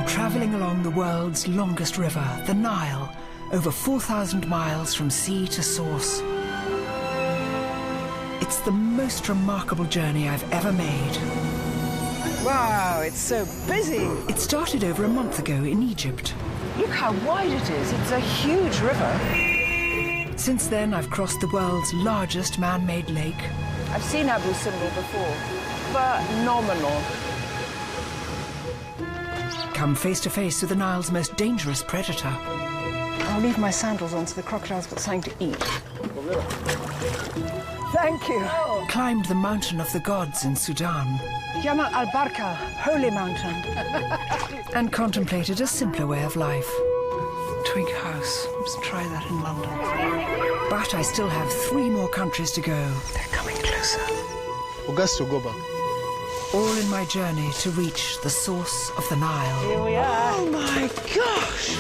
travelling along the world's longest river, the Nile, over 4,000 miles from sea to source. It's the most remarkable journey I've ever made. Wow, it's so busy. It started over a month ago in Egypt. Look how wide it is. It's a huge river. Since then, I've crossed the world's largest man-made lake. I've seen Abu Simbel before. Phenomenal. Come face to face with the Nile's most dangerous predator. I'll leave my sandals on so the crocodile's got something to eat. Thank you. Climbed the mountain of the gods in Sudan. Yamal al-Barka, holy mountain. And contemplated a simpler way of life. Twig house. Let's try that in London. But I still have 3 more countries to go. They're coming closer. Augusto, go back. All in my journey to reach the source of the Nile. Here we are. Oh my gosh!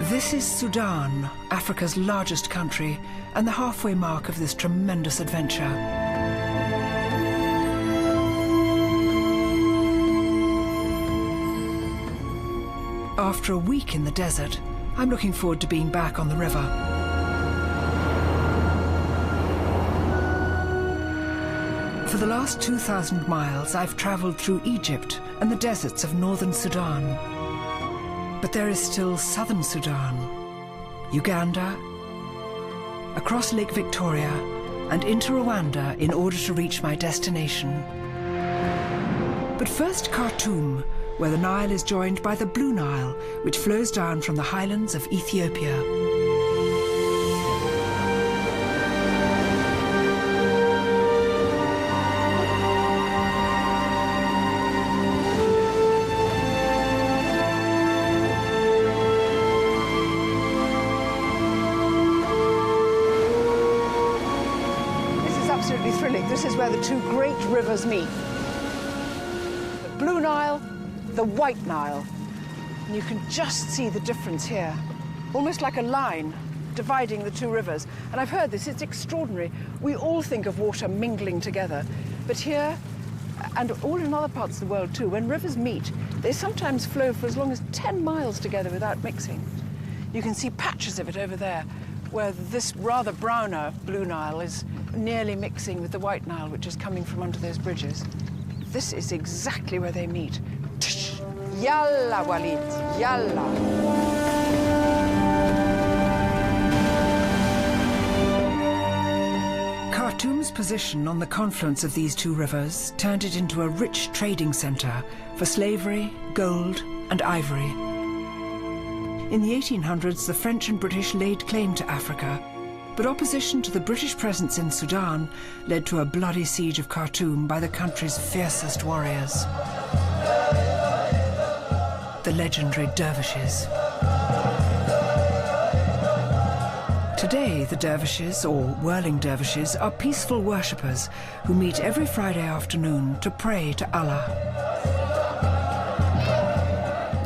This is Sudan, Africa's largest country, and the halfway mark of this tremendous adventure. After a week in the desert, I'm looking forward to being back on the river. For the last 2,000 miles, I've travelled through Egypt and the deserts of northern Sudan. But there is still southern Sudan, Uganda, across Lake Victoria, and into Rwanda in order to reach my destination. But first Khartoum, where the Nile is joined by the Blue Nile, which flows down from the highlands of Ethiopia. Absolutely thrilling. This is where the 2 great rivers meet. The Blue Nile, the White Nile. And you can just see the difference here. Almost like a line dividing the 2 rivers. And I've heard this, it's extraordinary. We all think of water mingling together. But here, and all in other parts of the world too, when rivers meet, they sometimes flow for as long as 10 miles together without mixing. You can see patches of it over there, where this rather browner Blue Nile is nearly mixing with the White Nile, which is coming from under those bridges. This is exactly where they meet. Yalla, Walid, yalla. Khartoum's position on the confluence of these 2 rivers turned it into a rich trading centre for slavery, gold, and ivory. In the 1800s, the French and British laid claim to Africa, but opposition to the British presence in Sudan led to a bloody siege of Khartoum by the country's fiercest warriors, the legendary dervishes. Today, the dervishes, or whirling dervishes, are peaceful worshippers who meet every Friday afternoon to pray to Allah.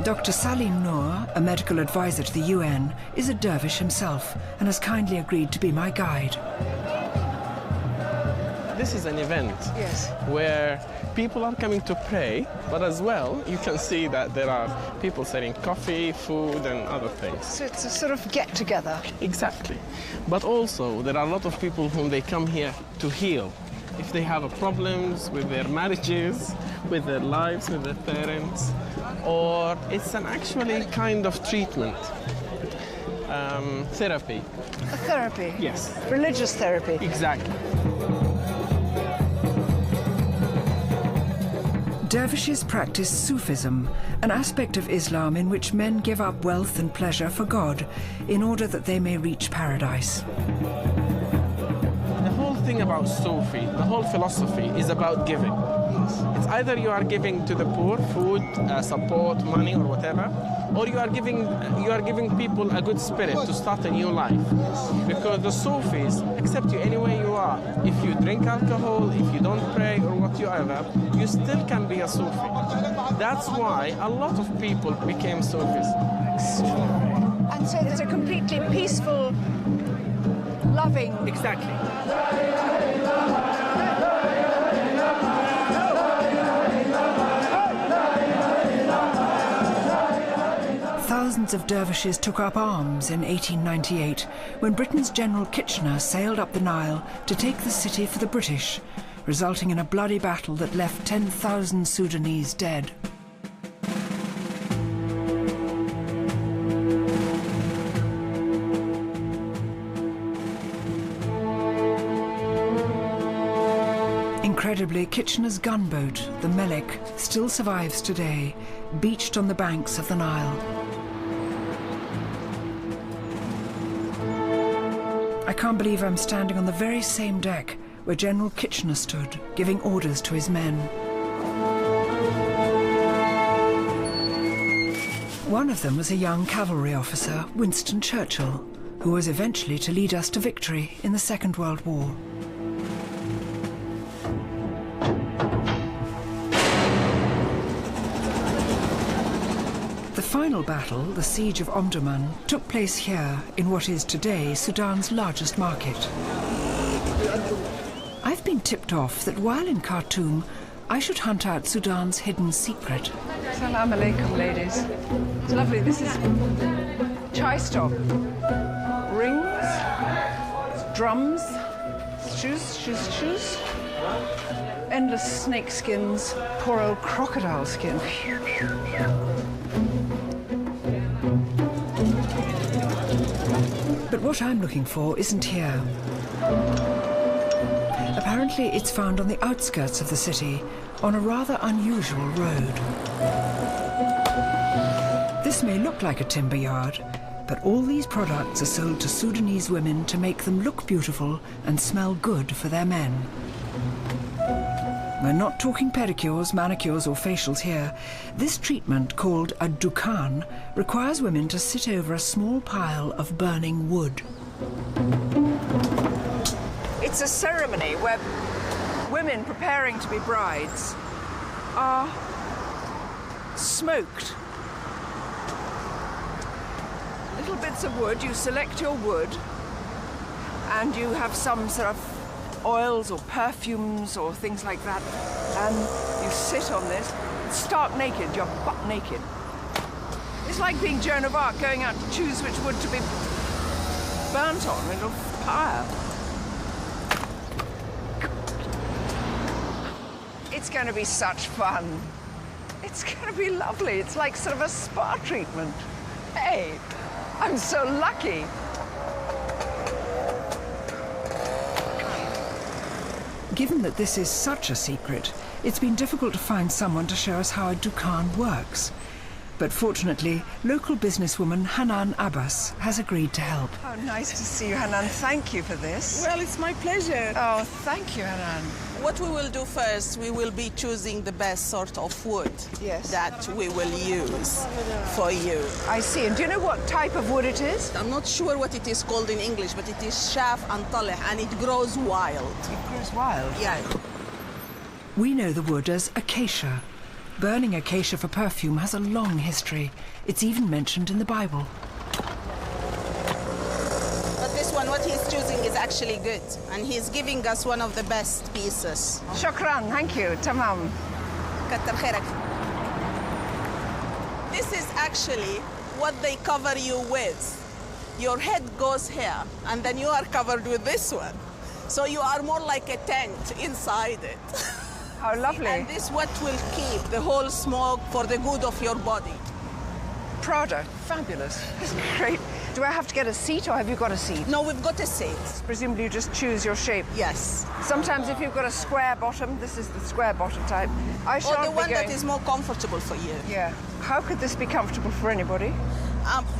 Dr. Salim Noor, a medical advisor to the UN, is a dervish himself and has kindly agreed to be my guide. This is an event where people are coming to pray, but as well, you can see that there are people selling coffee, food, and other things. So it's a sort of get-together. Exactly. But also, there are a lot of people whom they come here to heal. If they have problems with their marriages, with their lives, with their parents, or it's an actually kind of treatment, therapy. A therapy? Yes. Religious therapy? Exactly. Dervishes practice Sufism, an aspect of Islam in which men give up wealth and pleasure for God in order that they may reach paradise. The whole thing about Sufi, the whole philosophy is about giving. It's either you are giving to the poor, food, support, money, or whatever, or you are giving people a good spirit to start a new life. Because the Sufis accept you any way you are. If you drink alcohol, if you don't pray, or whatever, you still can be a Sufi. That's why a lot of people became Sufis. And so it's a completely peaceful, loving... Exactly. Thousands of dervishes took up arms in 1898 when Britain's General Kitchener sailed up the Nile to take the city for the British, resulting in a bloody battle that left 10,000 Sudanese dead. Incredibly, Kitchener's gunboat, the Melik, still survives today, beached on the banks of the Nile. I can't believe I'm standing on the very same deck where General Kitchener stood, giving orders to his men. One of them was a young cavalry officer, Winston Churchill, who was eventually to lead us to victory in the Second World War. The final battle, the Siege of Omdurman, took place here in what is today Sudan's largest market. I've been tipped off that while in Khartoum, I should hunt out Sudan's hidden secret. Salam alaikum, ladies. It's lovely. This is chai stop. Rings, drums, shoes. Endless snake skins, poor old crocodile skin. But what I'm looking for isn't here. Apparently it's found on the outskirts of the city, on a rather unusual road. This may look like a timber yard, but all these products are sold to Sudanese women to make them look beautiful and smell good for their men. We're not talking pedicures, manicures or facials here. This treatment, called a dukan, requires women to sit over a small pile of burning wood. It's a ceremony where women preparing to be brides are smoked. Little bits of wood, you select your wood, and you have some sort of oils or perfumes or things like that, and you sit on this, stark naked, you're butt naked. It's like being Joan of Arc going out to choose which wood to be burnt on in a fire. It's going to be such fun. It's going to be lovely. It's like sort of a spa treatment. Hey, I'm so lucky. Given that this is such a secret, it's been difficult to find someone to show us how a dukan works. But fortunately, local businesswoman Hanan Abbas has agreed to help. Oh, nice to see you, Hanan. Thank you for this. Well, it's my pleasure. Oh, thank you, Hanan. What we will do first, we will be choosing the best sort of wood that we will use for you. I see. And do you know what type of wood it is? I'm not sure what it is called in English, but it is shaf and talih, and it grows wild. It grows wild? Yeah. We know the wood as acacia. Burning acacia for perfume has a long history. It's even mentioned in the Bible. But this one, what he's choosing is actually good, and he's giving us one of the best pieces. Shukran, thank you. Tamam. Kattar khairak. This is actually what they cover you with. Your head goes here, and then you are covered with this one. So you are more like a tent inside it. How lovely. And this what will keep the whole smoke for the good of your body. Prada, fabulous. That's great. Do I have to get a seat, or have you got a seat? No, we've got a seat. Presumably you just choose your shape. Yes. Sometimes if you've got a square bottom, this is the square bottom type. I Or shan't the be one going... that is more comfortable for you. Yeah. How could this be comfortable for anybody?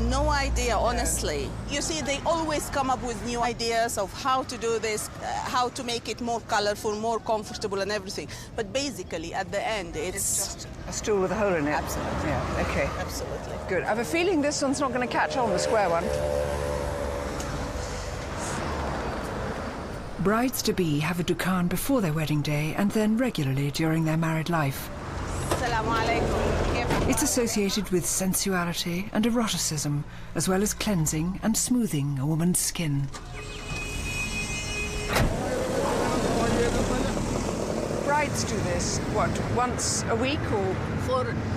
No idea, honestly. You see, they always come up with new ideas of how to do this, how to make it more colorful, more comfortable and everything. But basically, at the end, it's just a stool with a hole in it. Absolutely. Yeah, okay. Absolutely. Good. I have a feeling this one's not going to catch on, the square one. Brides-to-be have a dukhan before their wedding day and then regularly during their married life. Assalamu alaikum. It's associated with sensuality and eroticism, as well as cleansing and smoothing a woman's skin. Brides do this, what, once a week or?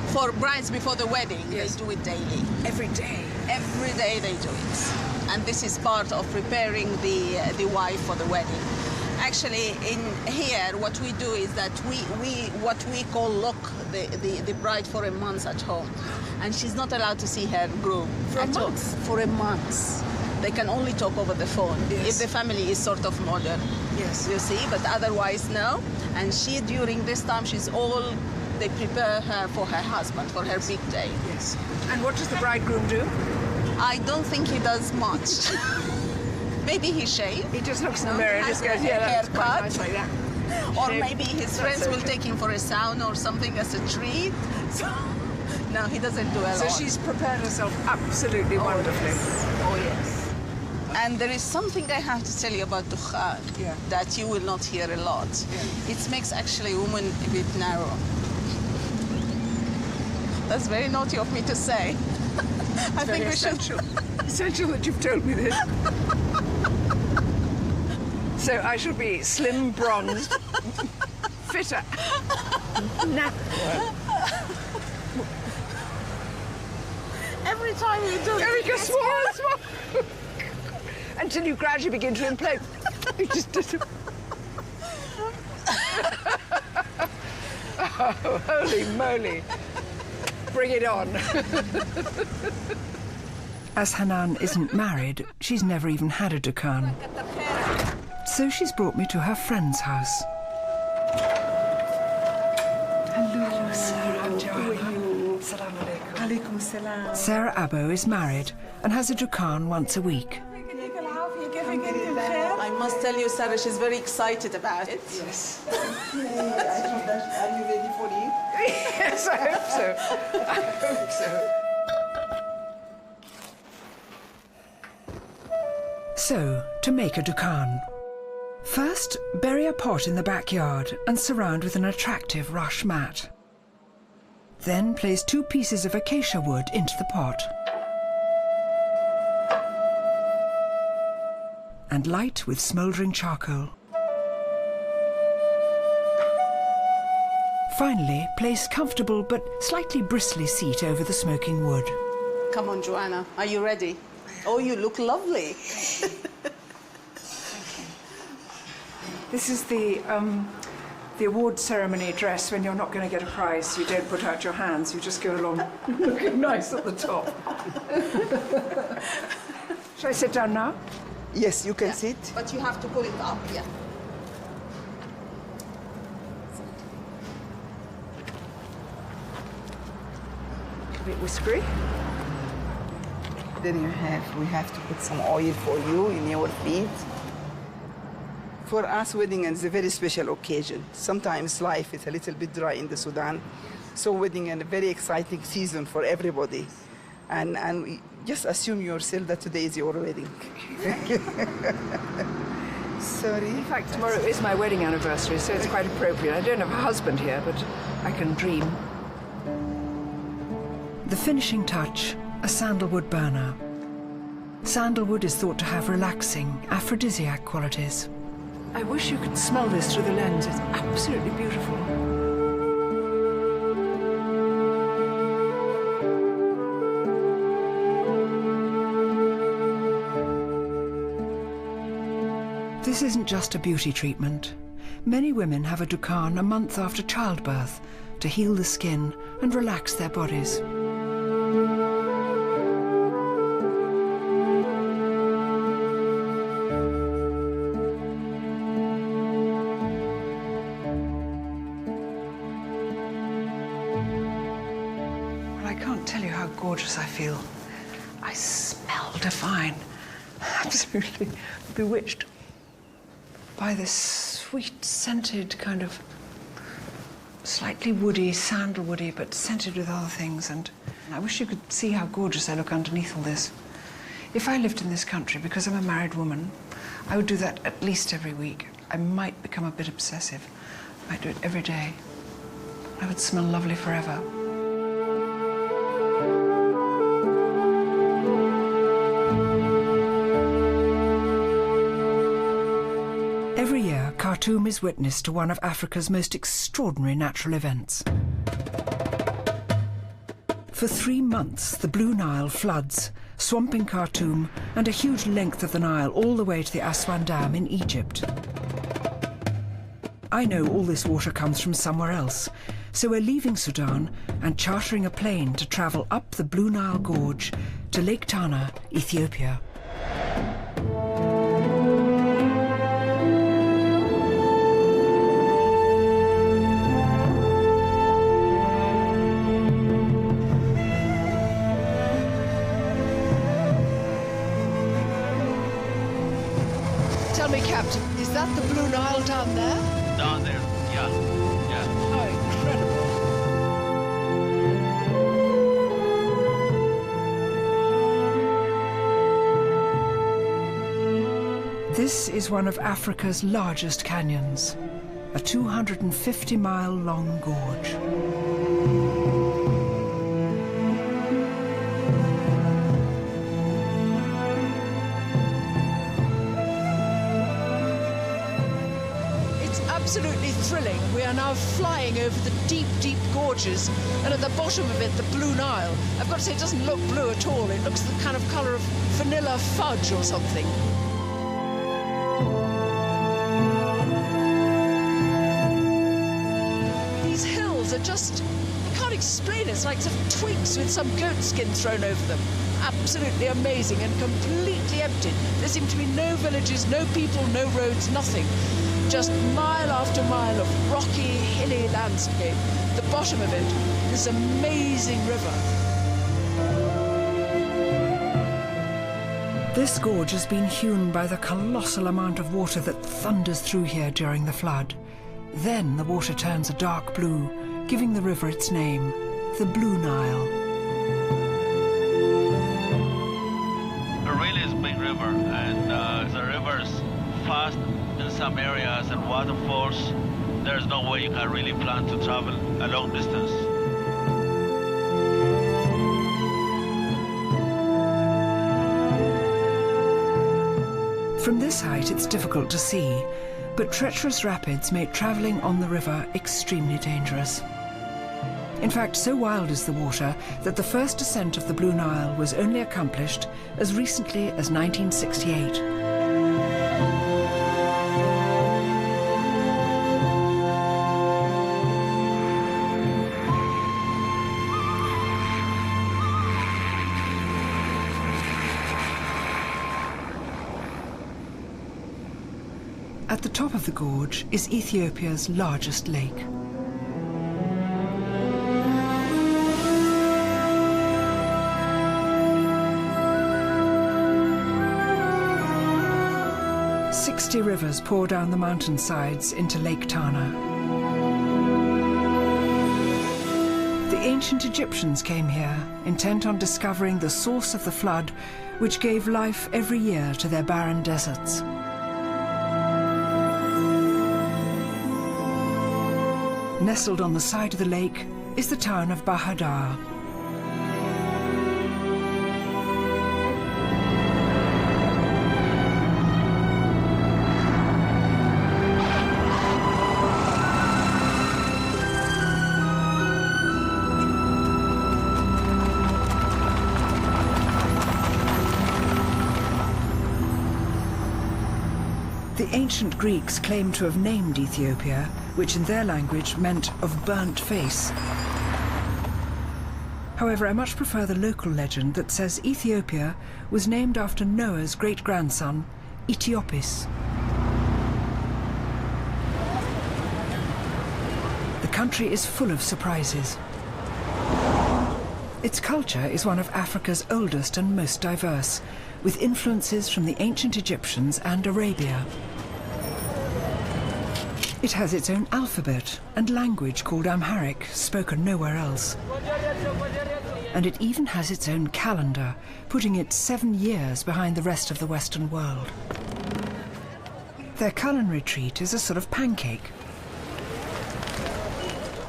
For brides before the wedding, yes. They do it daily. Every day? Every day they do it. And this is part of preparing the wife for the wedding. Actually, in here, what we do is that what we call lock the bride for a month at home. And she's not allowed to see her groom. For a month? For a month. They can only talk over the phone. Yes. If the family is sort of modern. Yes. You see, but otherwise, no. And she, during this time, they prepare her for her husband, for her big day. Yes. And what does the bridegroom do? I don't think he does much. Maybe he shaves. He just looks in the mirror and just goes, yeah, that's quite nice like that. Or Shave. maybe his friends will take him for a sauna or something as a treat. So, no, he doesn't do a lot. So she's prepared herself absolutely wonderfully. Oh, yes. And there is something I have to tell you about dukhan that you will not hear a lot. Yeah. It makes actually a woman a bit narrow. That's very naughty of me to say. I think we should. Essential that you've told me this. So I shall be slim, bronzed, fitter. Nah. Every time you do There we go, small and small. Until you gradually begin to implode. You just oh, holy moly. Bring it on. As Hanan isn't married, she's never even had a dukhan. So she's brought me to her friend's house. Hello, Sarah. Joanna. Salam alaikum. Alaikum salam. Sarah Abbo is married and has a dukhan once a week. I must tell you, Sarah, she's very excited about it. Yes. Are you ready for it? Yes, I hope so. I hope so. So, to make a dukhan. First, bury a pot in the backyard and surround with an attractive rush mat. Then place 2 pieces of acacia wood into the pot. And light with smouldering charcoal. Finally, place comfortable but slightly bristly seat over the smoking wood. Come on, Joanna. Are you ready? Oh, you look lovely. This is the award ceremony dress when you're not going to get a prize. You don't put out your hands. You just go along looking nice at the top. Shall I sit down now? Yes, you can sit. But you have to pull it up, yeah. A bit whiskery. Then we have to put some oil for you in your feet. For us, wedding is a very special occasion. Sometimes life is a little bit dry in the Sudan. So wedding is a very exciting season for everybody. And just assume yourself that today is your wedding. Sorry. In fact, tomorrow is my wedding anniversary, so it's quite appropriate. I don't have a husband here, but I can dream. The finishing touch, a sandalwood burner. Sandalwood is thought to have relaxing, aphrodisiac qualities. I wish you could smell this through the lens. It's absolutely beautiful. This isn't just a beauty treatment. Many women have a dukhan a month after childbirth to heal the skin and relax their bodies. Well, I can't tell you how gorgeous I feel. I smell divine. Absolutely bewitched by this sweet, scented kind of slightly woody, sandalwoody, but scented with other things. And I wish you could see how gorgeous I look underneath all this. If I lived in this country, because I'm a married woman, I would do that at least every week. I might become a bit obsessive. I might do it every day. I would smell lovely forever. Every year, Khartoum is witness to one of Africa's most extraordinary natural events. For 3 months, the Blue Nile floods, swamping Khartoum and a huge length of the Nile all the way to the Aswan Dam in Egypt. I know all this water comes from somewhere else, so we're leaving Sudan and chartering a plane to travel up the Blue Nile Gorge to Lake Tana, Ethiopia. Tell me, Captain, is that the Blue Nile down there? Down there, yeah. How incredible. This is one of Africa's largest canyons, a 250-mile-long gorge. Absolutely thrilling. We are now flying over the deep, deep gorges, and at the bottom of it, the Blue Nile. I've got to say, it doesn't look blue at all. It looks the kind of colour of vanilla fudge or something. These hills are just, I can't explain it. It's like sort of twigs with some goat skin thrown over them. Absolutely amazing and completely empty. There seem to be no villages, no people, no roads, nothing. Just mile after mile of rocky, hilly landscape. The bottom of it, this amazing river. This gorge has been hewn by the colossal amount of water that thunders through here during the flood. Then the water turns a dark blue, giving the river its name, the Blue Nile. It really is a big river, and the river is fast in some areas and waterfalls. There's no way you can really plan to travel a long distance. From this height, it's difficult to see, but treacherous rapids make travelling on the river extremely dangerous. In fact, so wild is the water that the first descent of the Blue Nile was only accomplished as recently as 1968. At the top of the gorge is Ethiopia's largest lake. "60 rivers pour down the mountainsides into Lake Tana. The ancient Egyptians came here, intent on discovering the source of the flood which gave life every year to their barren deserts. Nestled on the side of the lake is the town of Bahadar. The ancient Greeks claimed to have named Ethiopia, which in their language meant of burnt face. However, I much prefer the local legend that says Ethiopia was named after Noah's great-grandson, Ethiopis. The country is full of surprises. Its culture is one of Africa's oldest and most diverse, with influences from the ancient Egyptians and Arabia. It has its own alphabet and language called Amharic, spoken nowhere else. And it even has its own calendar, putting it 7 years behind the rest of the Western world. Their culinary treat is a sort of pancake.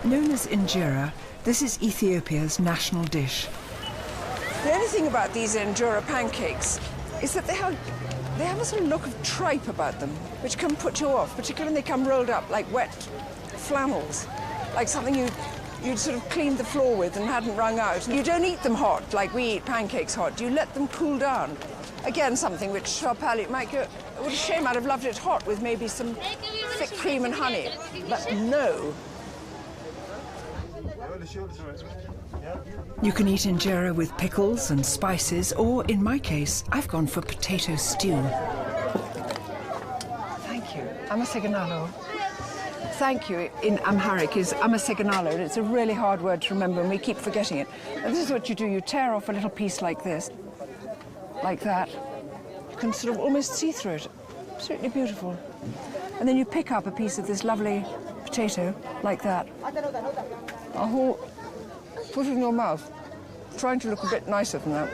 Known as injera, this is Ethiopia's national dish. The only thing about these injera pancakes is that they have a sort of look of tripe about them, which can put you off, particularly when they come rolled up like wet flannels, like something you'd sort of cleaned the floor with and hadn't wrung out. You don't eat them hot like we eat pancakes hot. You let them cool down. Again, something which our palate might go, what a shame, I'd have loved it hot with maybe some thick cream and honey. But no. You can eat injera with pickles and spices, or in my case, I've gone for potato stew. Thank you. Amaseganalo. Thank you in Amharic is amaseganalo, and it's a really hard word to remember, and we keep forgetting it. And this is what you do. You tear off a little piece like this, like that. You can sort of almost see through it. Absolutely beautiful. And then you pick up a piece of this lovely potato, like that. Put it in your mouth, trying to look a bit nicer than that.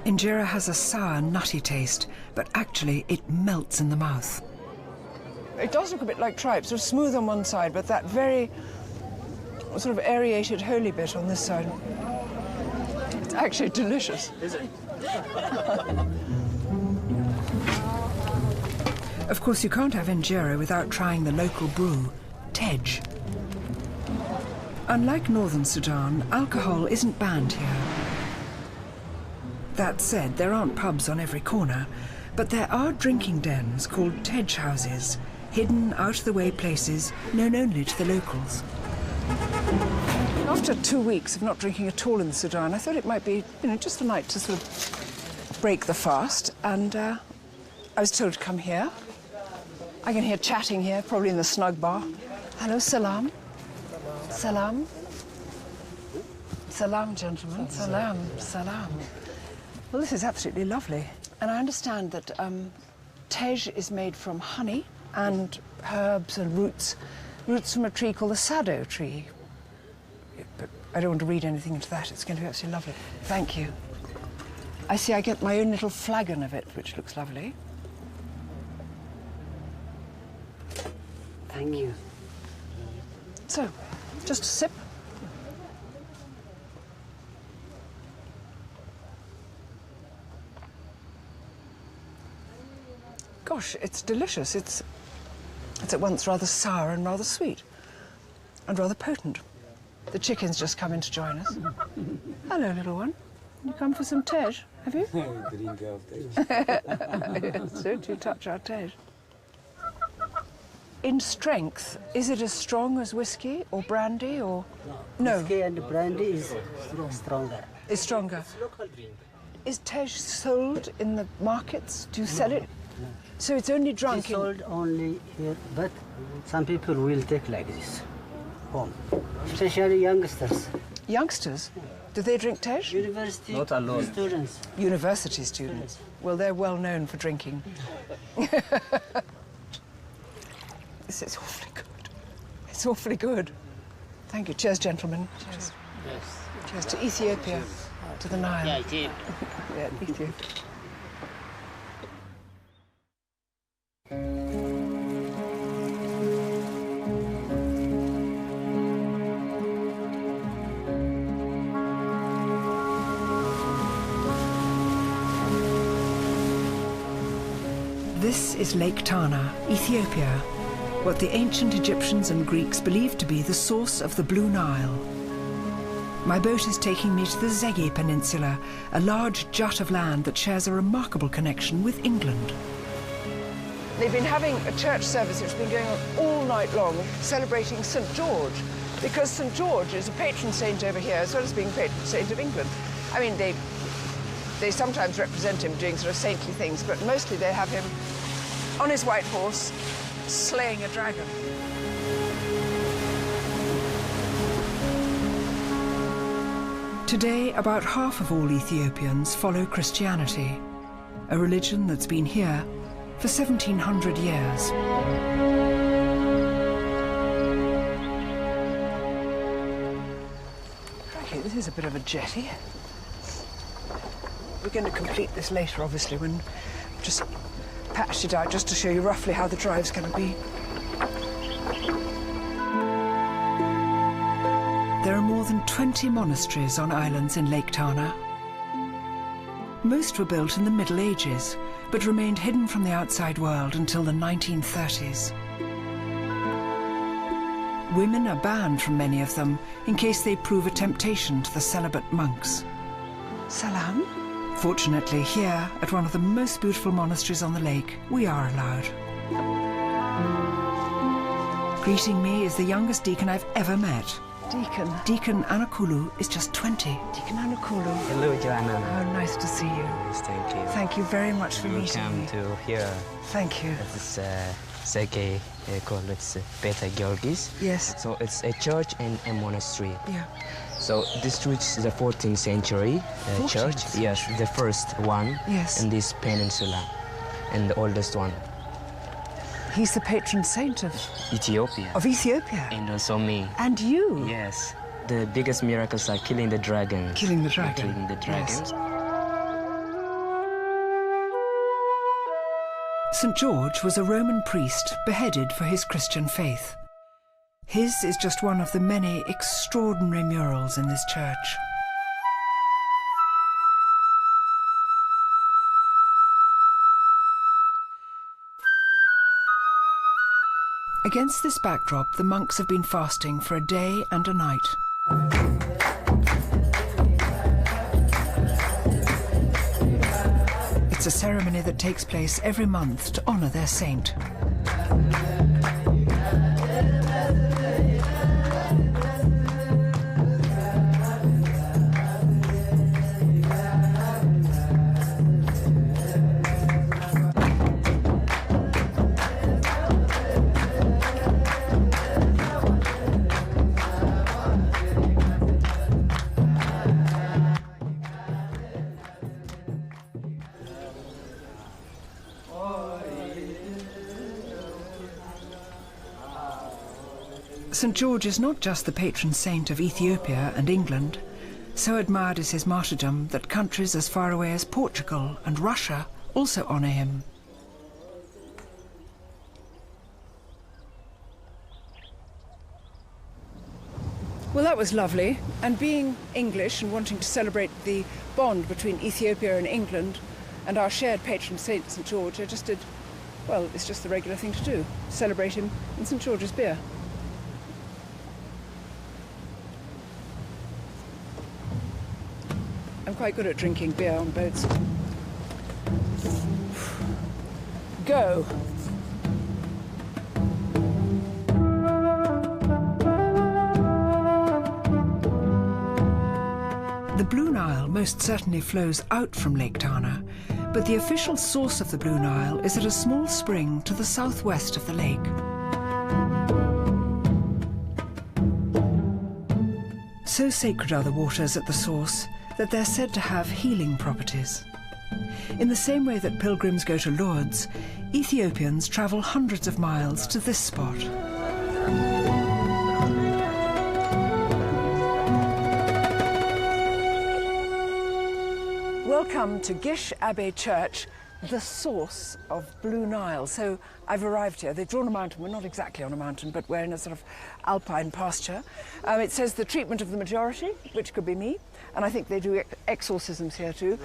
Injera has a sour, nutty taste, but actually it melts in the mouth. It does look a bit like tripe, sort of smooth on one side, but that very sort of aerated holy bit on this side. It's actually delicious. Is it? Of course, you can't have injera without trying the local brew, tej. Unlike northern Sudan, alcohol isn't banned here. That said, there aren't pubs on every corner, but there are drinking dens called tej houses, hidden, out-of-the-way places known only to the locals. After 2 weeks of not drinking at all in Sudan, I thought it might be, just a night to sort of break the fast, and I was told to come here. I can hear chatting here, probably in the snug bar. Hello, salam. Salam. Salam, gentlemen. Salam. Salam. Well, this is absolutely lovely. And I understand that tej is made from honey and herbs and roots from a tree called the sado tree. But I don't want to read anything into that. It's going to be absolutely lovely. Thank you. I see I get my own little flagon of it, which looks lovely. Thank you. So, just a sip. Gosh, it's delicious. It's at once rather sour and rather sweet, and rather potent. The chicken's just come in to join us. Hello, little one. You come for some tej, have you? Drink of tej. Don't you touch our tej. In strength, is it as strong as whiskey or brandy or...? No. Whiskey and brandy is stronger. It's stronger. It's local drink. Is tej sold in the markets? Do you sell it? No. So it's only drunk It's sold only here, but some people will take like this home, especially youngsters. Youngsters? Do they drink tej? University students. University students. Well, they're well known for drinking. This is awfully good. It's awfully good. Thank you. Cheers, gentlemen. Cheers. Yes. Cheers to Ethiopia, to the Nile. Yeah, Ethiopia. Yeah, Ethiopia. This is Lake Tana, Ethiopia, what the ancient Egyptians and Greeks believed to be the source of the Blue Nile. My boat is taking me to the Zege Peninsula, a large jut of land that shares a remarkable connection with England. They've been having a church service which has been going on all night long, celebrating St. George, because St. George is a patron saint over here, as well as being patron saint of England. I mean, they sometimes represent him doing sort of saintly things, but mostly they have him on his white horse, slaying a dragon. Today, about half of all Ethiopians follow Christianity, a religion that's been here for 1700 years. Okay, this is a bit of a jetty. We're going to complete this later, obviously, when I've just patched it out just to show you roughly how the drive's going to be. There are more than 20 monasteries on islands in Lake Tana. Most were built in the Middle Ages, but remained hidden from the outside world until the 1930s. Women are banned from many of them in case they prove a temptation to the celibate monks. Salam. Fortunately, here, at one of the most beautiful monasteries on the lake, we are allowed. Greeting me is the youngest deacon I've ever met. Deacon. Deacon Anakulu is just 20. Deacon Anakulu. Hello, Joanna. How nice to see you. Yes, thank you. Thank you very much for meeting Welcome me. to here. Thank you. This is Sergei called it's Peter Georgis. Yes. So it's a church and a monastery. Yeah. So this church is the 14th century 14th church. century. Yes, the first one Yes. in this peninsula, and the oldest one. He's the patron saint of Ethiopia. Ethiopia. And also me. And you. Yes. The biggest miracles are killing the dragons. Killing the dragon. Killing the dragons. Yes. St. George was a Roman priest beheaded for his Christian faith. His is just one of the many extraordinary murals in this church. Against this backdrop, the monks have been fasting for a day and a night. It's a ceremony that takes place every month to honor their saint. St. George is not just the patron saint of Ethiopia and England. So admired is his martyrdom that countries as far away as Portugal and Russia also honour him. Well, that was lovely. And being English and wanting to celebrate the bond between Ethiopia and England and our shared patron saint, St. George, I just did, well, it's just the regular thing to do. Celebrate him in St. George's beer. I'm quite good at drinking beer on boats. Go. The Blue Nile most certainly flows out from Lake Tana, but the official source of the Blue Nile is at a small spring to the southwest of the lake. So sacred are the waters at the source that they're said to have healing properties. In the same way that pilgrims go to Lourdes, Ethiopians travel hundreds of miles to this spot. Welcome to Gish Abbey Church, the source of Blue Nile. So I've arrived here. They've drawn a mountain. We're not exactly on a mountain, but we're in a sort of alpine pasture. It says the treatment of the majority, which could be me, and I think they do exorcisms here too.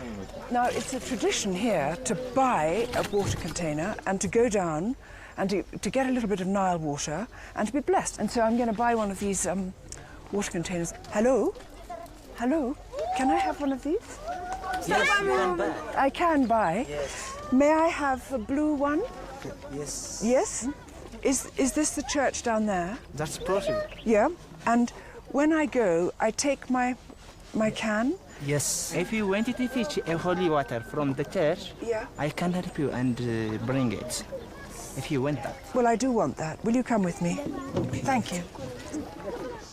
Now, it's a tradition here to buy a water container and to go down and to get a little bit of Nile water and to be blessed. And so I'm going to buy one of these water containers. Hello? Hello? Can I have one of these? Yes, you can buy. I can buy. Yes. May I have a blue one? Yes. Yes? Is this the church down there? That's possible. Yeah. And when I go, I take my can? Yes. If you wanted to fetch a holy water from the church, Yeah. I can help you and bring it. If you want that. Well, I do want that. Will you come with me? Thank you.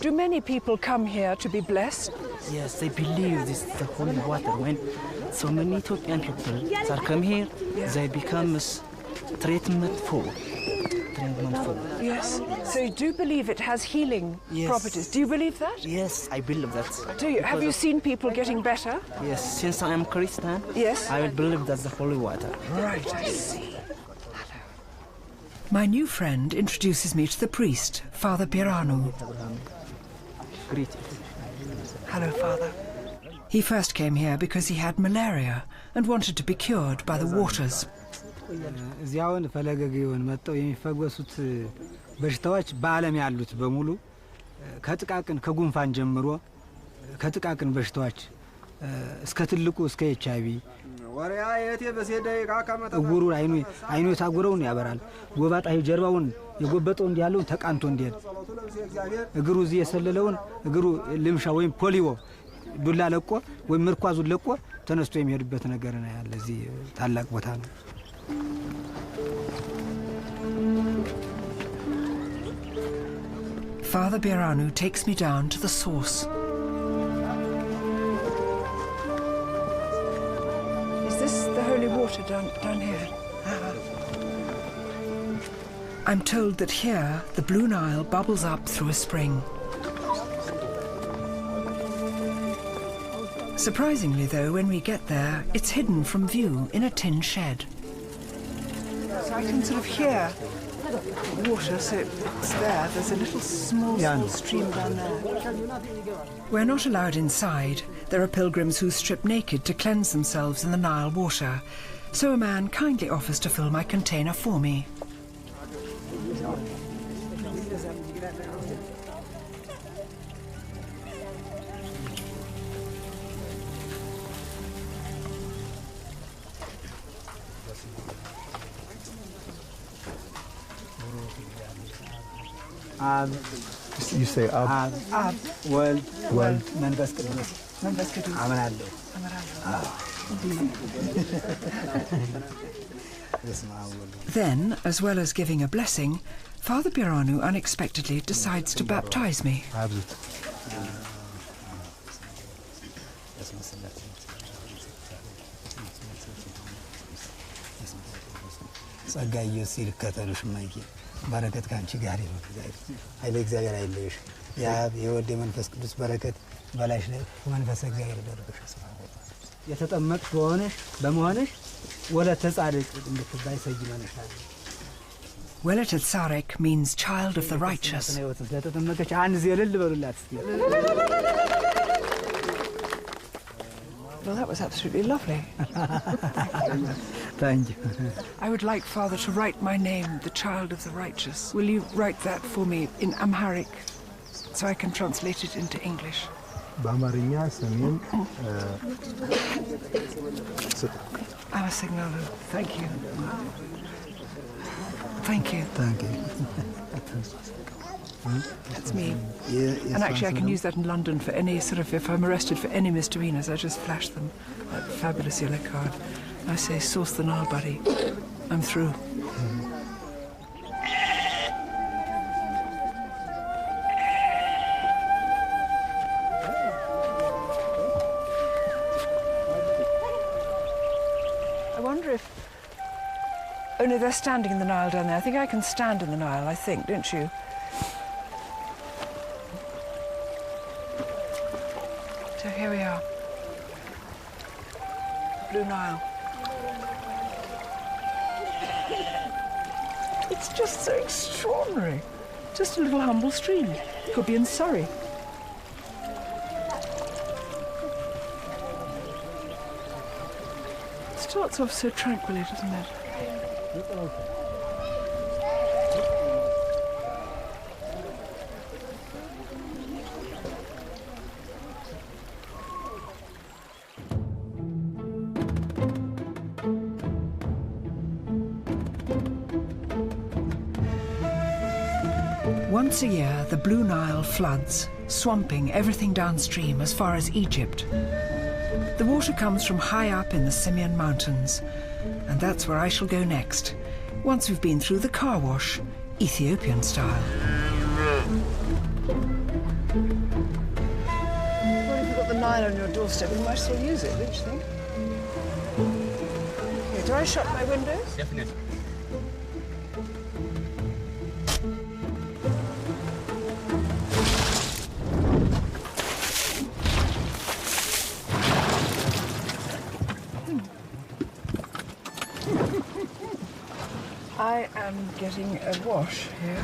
Do many people come here to be blessed? Yes, they believe this is the holy water. When so many Ethiopian people that come here, they become treatment for. Yes. So you do believe it has healing properties. Do you believe that? Yes, I believe that. Do you? Have you seen people getting better? Yes, since I am Christian, yes, I believe that's the holy water. Right, I see. My new friend introduces me to the priest, Father Biranu. Hello, Father. He first came here because he had malaria and wanted to be cured by the waters. እዚያውን ፈለገጊውን መጥተው የሚፈወሱት በሽታዎች በዓለም ያሉት በሙሉ ከጥቃቅን ከጉንፋን ጀምሮ ከጥቃቅን በሽታዎች እስከ ትልቁ እስከ ኤችአይቪ ወሪያ የቴ በሰደይ ካካመታ እጉሩ አይኑ የታጎረውን ያበራል ጎባጣ ጀርባውን የጎበጠው እንዲያለው ተቃንቶ እንዲሄድ እግሩ እዚህ የሰለለውን እግሩ ልምሻ ወይም ፖሊዮ ዱላ ለቆ ወይም ምርኳዙን ለቆ ተነስቶ የሚሄድበት ነገር ነው ያለ እዚህ ታላቅ ቦታ ነው። Father Biranu takes me down to the source. Is this the holy water down here? I'm told that here the Blue Nile bubbles up through a spring. Surprisingly though, when we get there, it's hidden from view in a tin shed. So I can sort of hear water, so it's there. There's a little small stream down there. We're not allowed inside. There are pilgrims who strip naked to cleanse themselves in the Nile water. So a man kindly offers to fill my container for me. You say Ab. Ab. World. መንፈስ ቅዱስ አምናለሁ። Then, as well as giving a blessing, Father Biranu unexpectedly decides to baptize me. ጸጋዬ ሲል ከተሉሽ ማይኪ በረከት ካንቺ ጋር ይሁን። ኃይለ እግዚአብሔር አይለይሽ። የአብ የወልድ የመንፈስ ቅዱስ በረከት በላይሽ ላይ መንፈስ እግዚአብሔር ይደርብሽ። የተጠመቅሽ በመሆንሽ ወለተ ጻድቅ እንድትባይ ሰይመንሻል። Welete Tsarek means child of the righteous. ለተጠመቀች አንድ ዘለል በሉላት እስቲ። Well, that was absolutely lovely. Thank you. I would like, Father, to write my name, the child of the righteous. Will you write that for me in Amharic so I can translate it into English? በአማርኛ ሰሜን Amasignolo. Thank you. Thank you. Thank you. That's me. And actually I can use that in London for any sort of, if I'm arrested for any misdemeanors, I just flash them that fabulous yellow card. I say, source the Nile, buddy. I'm through. I wonder if... Oh no, they're standing in the Nile down there. I think I can stand in the Nile, I think, don't you? So here we are. Blue Nile. It's just so extraordinary. Just a little humble stream. Could be in Surrey. It starts off so tranquilly, doesn't it? Once a year, the Blue Nile floods, swamping everything downstream as far as Egypt. The water comes from high up in the Semien mountains, and that's where I shall go next, once we've been through the car wash, Ethiopian style. What if we've got the line on your doorstep, you might still use it, don't you think? Okay, do I shut my windows? Definitely. I am getting a wash here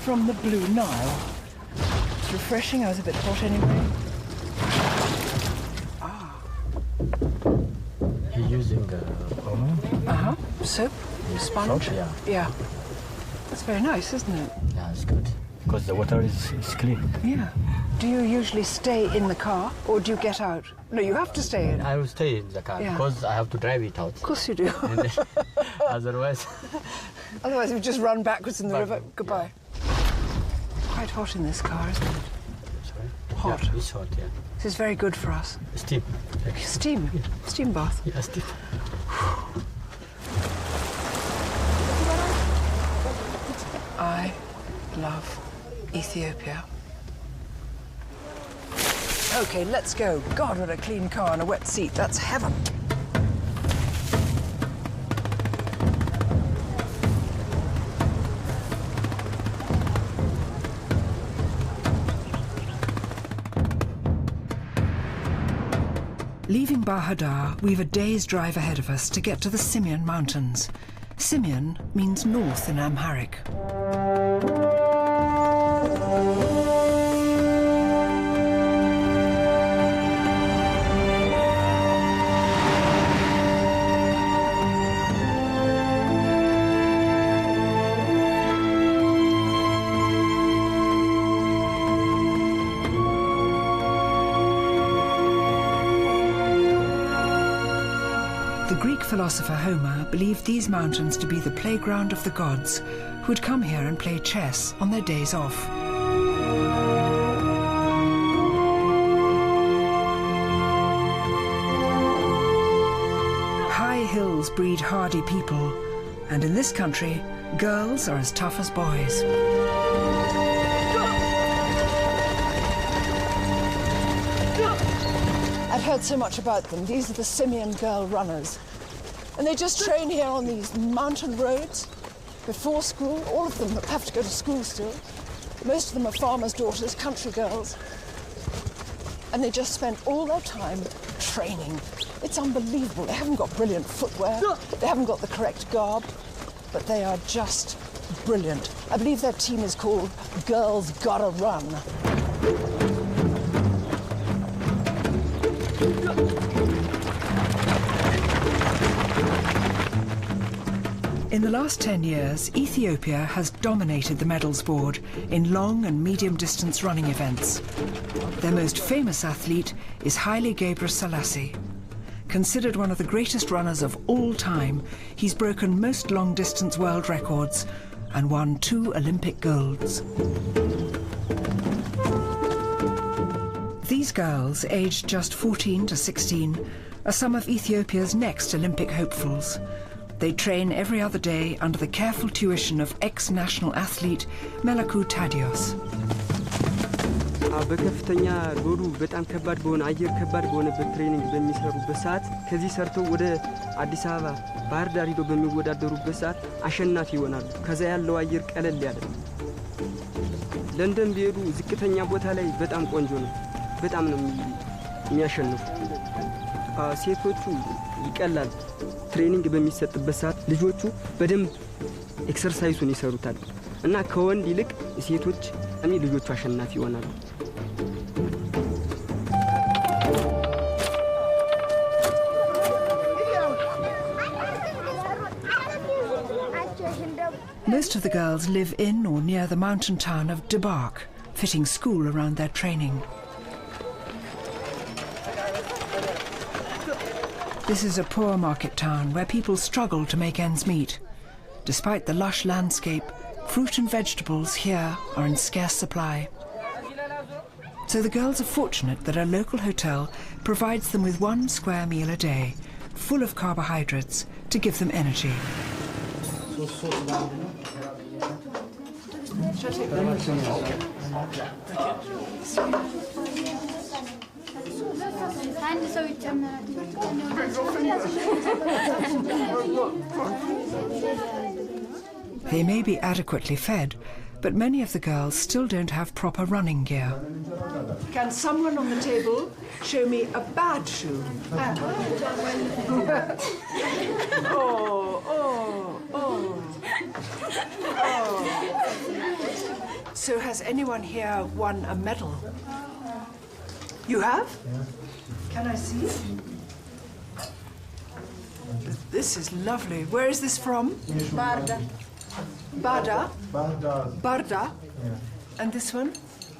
from the Blue Nile. It's refreshing. I was a bit hot anyway. You're using omo? Soap? Sponge? Soap, yeah. Yeah. That's very nice, isn't it? Yeah, it's good. Because the water is clean. Yeah. Do you usually stay in the car or do you get out? No, you have to stay in. I will stay in the car Yeah. because I have to drive it out. Of course you do. And then, otherwise, Otherwise, you just run backwards in the river. Backward, Goodbye. Quite hot in this car, isn't it? sorry. Hot. Yeah, it's hot, yeah. This is very good for us. Steam. Steam. Steam bath. Yeah, steam. I love Ethiopia. Okay, let's go. God, what a clean car and a wet seat. That's heaven. Leaving Bahadar, we've a day's drive ahead of us to get to the Semien Mountains. Semien means north in Amharic. The Greek philosopher Homer believed these mountains to be the playground of the gods, who would come here and play chess on their days off. High hills breed hardy people, and in this country, girls are as tough as boys. I've heard so much about them. These are the Semien girl runners. And they just train here on these mountain roads before school. All of them have to go to school still. Most of them are farmers' daughters, country girls. And they just spend all their time training. It's unbelievable. They haven't got brilliant footwear. They haven't got the correct garb. But they are just brilliant. I believe their team is called Girls Gotta Run. In the last 10 years, Ethiopia has dominated the medals board in long and medium distance running events. Their most famous athlete is Haile Gebrselassie. Considered one of the greatest runners of all time, he's broken most long distance world records and won 2 Olympic golds. These girls, aged just 14 to 16, are some of Ethiopia's next Olympic hopefuls. They train every other day under the careful tuition of ex-national athlete Melaku Tadios. በከፍተኛ ሎዱ በጣም ከባድ በሆነ አየር ከባድ በሆነበት ትሬኒንግ በሚሰሩበት ሰዓት ከዚህ ሰርተው ወደ አዲስ አበባ ባህር ዳር ሄደው በሚወዳደሩበት ሰዓት አሸናፊ ይሆናሉ። ከዛ ያለው አየር ቀለል ያለ ለንደን ቢሄዱ ዝቅተኛ ቦታ ላይ በጣም ቆንጆ ነው። በጣም ነው የሚያሸንፉ። ሴቶቹ ይቀላል። ትሬኒንግ በሚሰጥበት ሰዓት ልጆቹ በደንብ ኤክሰርሳይሱን ይሰሩታል እና ከወንድ ይልቅ ሴቶች ልጆቹ አሸናፊ ይሆናሉ። Most of the girls live in or near the mountain town of Debark, fitting school around their training. This is a poor market town where people struggle to make ends meet. Despite the lush landscape, fruit and vegetables here are in scarce supply. So the girls are fortunate that a local hotel provides them with 1 square meal a day, full of carbohydrates, to give them energy. They may be adequately fed, but many of the girls still don't have proper running gear. Can someone on the table show me a bad shoe? So has anyone here won a medal? You have? Yeah. Can I see? This is lovely. Where is this from? Barda. Barda? Barda. Barda? Yeah. And this one?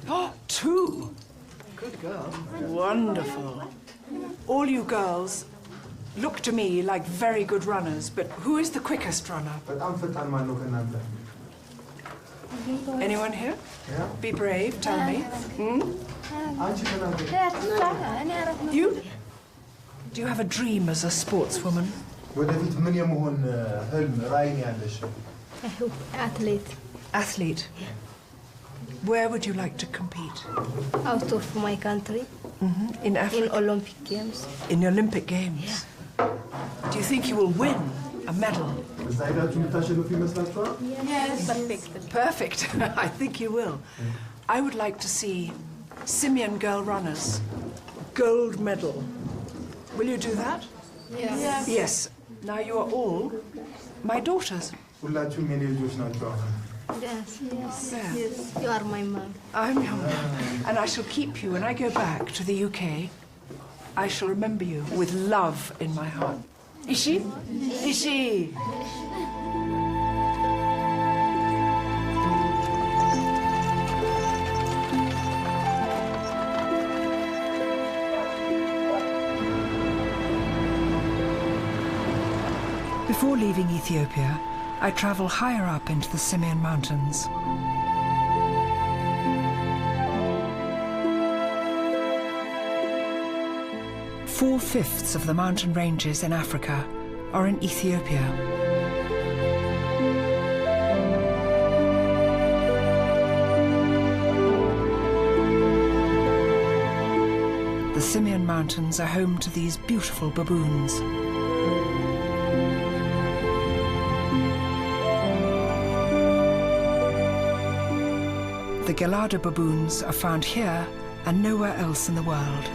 Oh, 2. Good girl. Wonderful. All you girls look to me like very good runners, but who is the quickest runner? Anyone here? Yeah. Be brave, tell me. You? Do you have a dream as a sportswoman? ወደፊት ምን የመሆን ህልም ራዕይ ያለሽ? Athlete. Athlete. Where would you like to compete? Out of my country. In Africa? In Olympic Games. In the Olympic Games? Yeah. Do you think you will win a medal? እዛ ሄዳችሁ የምታሸንፉ ይመስላችኋል? Yes. Perfect. Perfect. I think you will. I would like to see Semien girl runners. Gold medal. Will you do that? Yes. Yes. Now you are all my daughters. ሁላችሁም የኔ ልጆች ናቸው አሁን። Yes. Yes. Yeah. Yes. You are my mom. I'm your mum. And I shall keep you when I go back to the UK. I shall remember you with love in my heart. Is she? Is she? Before leaving Ethiopia, I travel higher up into the Semien Mountains. Four-fifths of the mountain ranges in Africa are in Ethiopia. The Semien Mountains are home to these beautiful baboons. The Gelada baboons are found here and nowhere else in the world.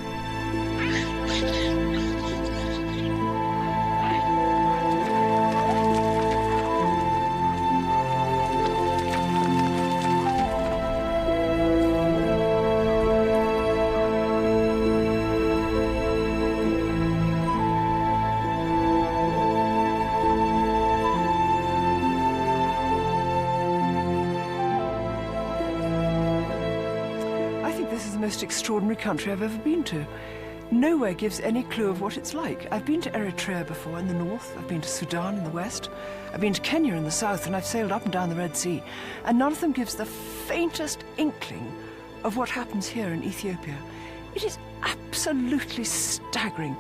Most extraordinary country I've ever been to. Nowhere gives any clue of what it's like. I've been to Eritrea before in the north, I've been to Sudan in the west, I've been to Kenya in the south, and I've sailed up and down the Red Sea, and none of them gives the faintest inkling of what happens here in Ethiopia. It is absolutely staggering,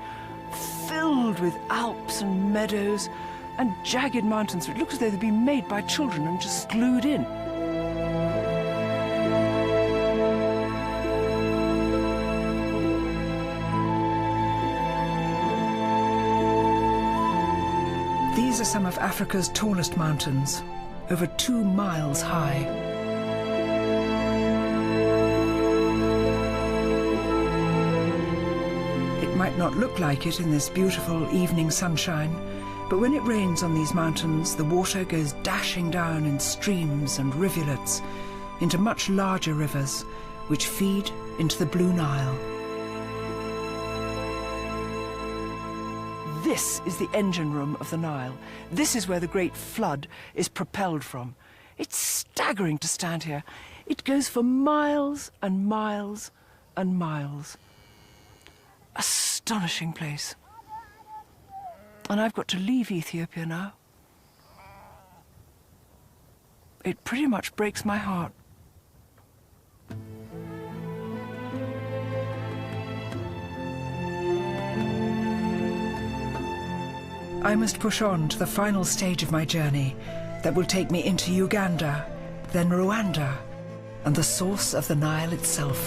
filled with Alps and meadows and jagged mountains. It looks as though they've been made by children and just glued in. These are some of Africa's tallest mountains, over 2 miles high. It might not look like it in this beautiful evening sunshine, but when it rains on these mountains, the water goes dashing down in streams and rivulets into much larger rivers, which feed into the Blue Nile. This is the engine room of the Nile. This is where the great flood is propelled from. It's staggering to stand here. It goes for miles and miles and miles. Astonishing place. And I've got to leave Ethiopia now. It pretty much breaks my heart. I must push on to the final stage of my journey that will take me into Uganda, then Rwanda, and the source of the Nile itself.